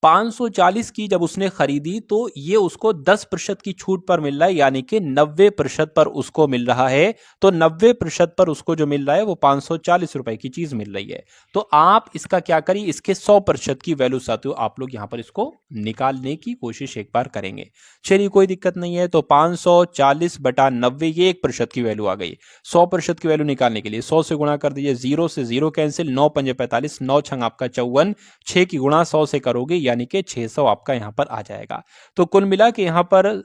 540 की जब उसने खरीदी तो ये उसको 10% की छूट पर मिल रहा है, यानी कि 90% पर उसको मिल रहा है। तो 90% पर उसको जो मिल रहा है वो 540 रुपए की चीज मिल रही है। तो आप इसका क्या करिए, इसके 100% की वैल्यू साथियों आप लोग यहां पर इसको निकालने की कोशिश एक बार करेंगे। चलिए कोई दिक्कत नहीं है, तो 540 बटा 90 ये 1% की वैल्यू आ गई। 100% की वैल्यू निकालने के लिए 100 से गुणा कर दीजिए, 0 से 0 कैंसिल, 9 पंजे 45, 9 छंग आपका 54, 6 की गुणा 100 से करोगे यानी कि 600 आपका यहां पर आ जाएगा। तो कुल मिला के यहां पर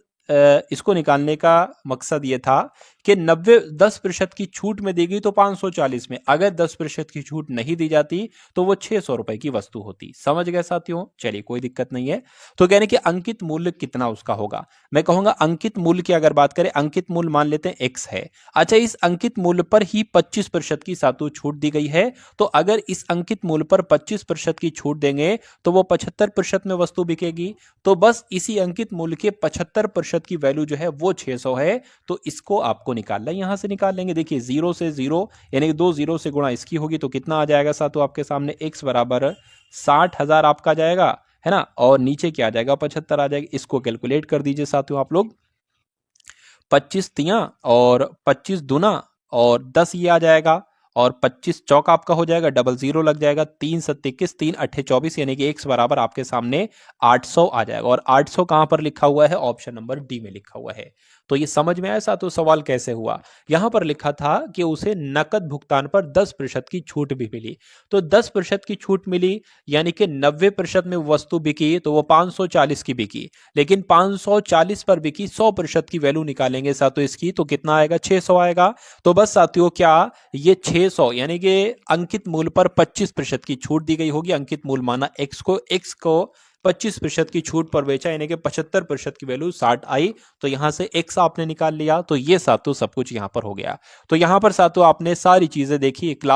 इसको निकालने का मकसद ये था कि 10% की छूट में दी गई तो 540 में, अगर 10% की छूट नहीं दी जाती तो वो 600 रुपए की वस्तु होती। समझ गए साथियों, चलिए कोई दिक्कत नहीं है। तो कहने कि अंकित मूल्य कितना उसका होगा, मैं कहूंगा अंकित मूल्य की अगर बात करें, अंकित मूल्य मान लेते हैं x है। अच्छा, इस अंकित मूल्य पर ही 25% की सातु छूट दी गई है, तो अगर इस अंकित मूल्य पर 25% की छूट देंगे तो वो 75% में वस्तु बिकेगी। तो बस इसी अंकित मूल्य के 75% की वैल्यू जो है वो 600 है। तो इसको आपको निकालना है, यहां से निकाल लेंगे। देखिए 0 से 0 यानी कि 2 0 से गुणा इसकी होगी तो कितना आ जाएगा साथियों आपके सामने, x बराबर 60,000 आपका जाएगा, है ना, और नीचे क्या आ जाएगा, 75 आ जाएगा। इसको कैलकुलेट कर दीजिए साथियों आप लोग, 25 तिया और 25 दुना और 10 ये आ जाएगा, और 25 चौक आपका हो जाएगा, डबल 0 लग जाएगा, 3 7 21, 3 8 24 यानी कि x बराबर आपके सामने 800 आ जाएगा। और 800 कहां पर लिखा हुआ है, ऑप्शन नंबर डी में लिखा हुआ है। तो ये समझ में आया साथियों सवाल कैसे हुआ। यहां पर लिखा था कि उसे नकद भुगतान पर 10% की छूट भी मिली। तो 10% की छूट मिली यानी कि 90% में वस्तु बिकी तो वो 540 की बिकी, लेकिन 540 पर बिकी, 100% की वैल्यू निकालेंगे साथियों इसकी तो कितना आएगा, 600 आएगा। तो बस साथियों क्या ये 600 यानी कि अंकित मूल्य पर 25% की छूट दी गई होगी। अंकित मूल्य माना x को 25% की छूट पर बेचा यानी कि 75% की वैल्यू 60 आई। तो यहां से x आपने निकाल लिया, तो ये साथियों सब कुछ यहां पर हो गया। तो यहां पर साथियों आपने सारी चीजें देखी, क्लास